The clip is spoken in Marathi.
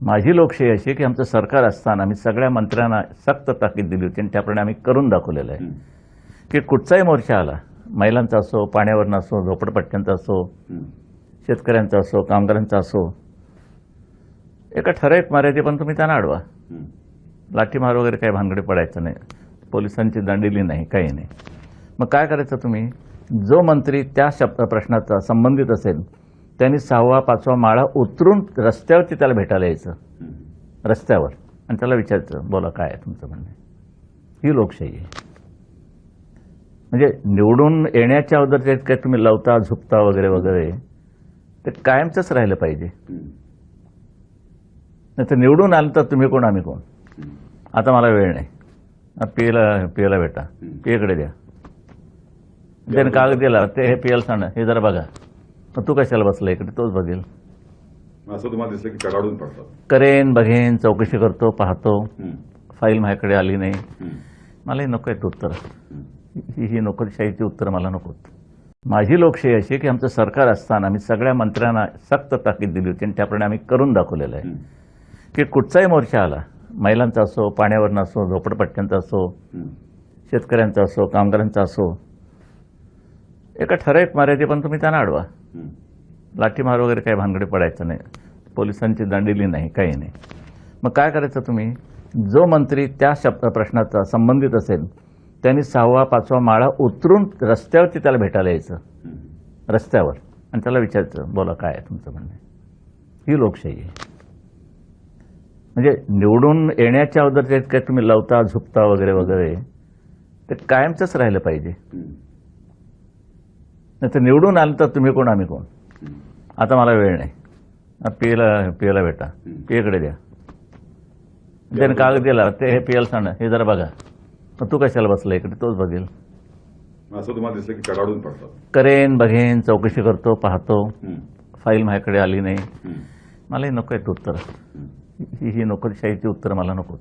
माझी लोकशाही अशी की आमचं सरकार असताना आम्ही सगळ्या मंत्र्यांना सक्त ताकीद दिली होती आणि त्याप्रमाणे आम्ही करून दाखवलेलं आहे की कुठचाही मोर्चा आला, महिलांचा असो, पाण्यावरनं असो, झोपडपट्ट्यांचा असो, शेतकऱ्यांचा असो, कामगारांचा असो, एका ठराविक मर्यादेपर्यंत तुम्ही त्यांना अडवा. लाठीमार वगैरे काही भानगडी पडायचं नाही, पोलिसांची दंडिली नाही, काही नाही. मग काय करायचं तुम्ही? जो मंत्री त्या प्रश्नाचा संबंधित असेल त्यांनी 6वा 5वा माळा उतरून रस्त्यावरती त्याला भेटायला यायचं, रस्त्यावर, आणि त्याला विचारायचं, बोला काय आहे तुमचं म्हणणं. ही लोकशाही आहे. म्हणजे निवडून येण्याच्या अगोदर जे काय तुम्ही लवता झुकता वगैरे वगैरे ते कायमचंच राहिलं पाहिजे. नाही तर निवडून आलं तर तुम्ही कोण आम्ही कोण. आता मला वेळ नाही, पियला भेटा, पियकडे द्या, त्याने कागद दिला, ते हे पियला सांग, हे जरा बघा, मग तू कशाला बसला इकडे, तोच बघेल. असं तुम्हाला दिसलं की कडाडून पडतात. करेन, बघेन, चौकशी करतो, पाहतो, फाईल माझ्याकडे आली नाही, मलाही नको आहेत उत्तर. ही नोकरशाहीची उत्तर मला नकोत. माझी लोकशाही अशी की आमचं सरकार असताना आम्ही सगळ्या मंत्र्यांना सक्त ताकीद दिली होती आणि त्याप्रमाणे आम्ही करून दाखवलेलं आहे की कुठचाही मोर्चा आला, महिलांचा असो, पाण्यावरनं असो, झोपडपट्ट्यांचा असो, शेतकऱ्यांचा असो, कामगारांचा असो, एका ठराविक मर्यादेपर्यंत तुम्ही त्यांना अडवा. लाठीमार वगैरे काही भानगडी पडायचं नाही, पोलिसांची दंडिली नाही, काही नाही. मग काय करायचं तुम्ही? जो मंत्री त्या प्रश्नाचा संबंधित असेल त्यांनी 6वा 5वा माळा उतरून रस्त्यावरती त्याला भेटायला यायचं, रस्त्यावर, आणि त्याला विचारायचं, बोला काय आहे तुमचं म्हणणं. ही लोकशाही आहे. म्हणजे निवडून येण्याच्या अगोदर जे काय तुम्ही लवता झुकता वगैरे वगैरे ते कायमचंच राहिलं पाहिजे. नाही तर निवडून आलं तर तुम्ही कोण आम्ही कोण. आता मला वेळ नाही, पियला भेटा, पियकडे द्या, त्याने कागद दिला, ते हे पियला सांग, हे जरा बघा, मग तू कशाला बसला इकडे, तोच बघेल. असं तुम्हाला दिसलं की कडाडून पडतात. करेन, बघेन, चौकशी करतो, पाहतो, फाईल माझ्याकडे आली नाही, मलाही नको आहेत उत्तर. ही नोकरशाहीची उत्तर मला नकोत.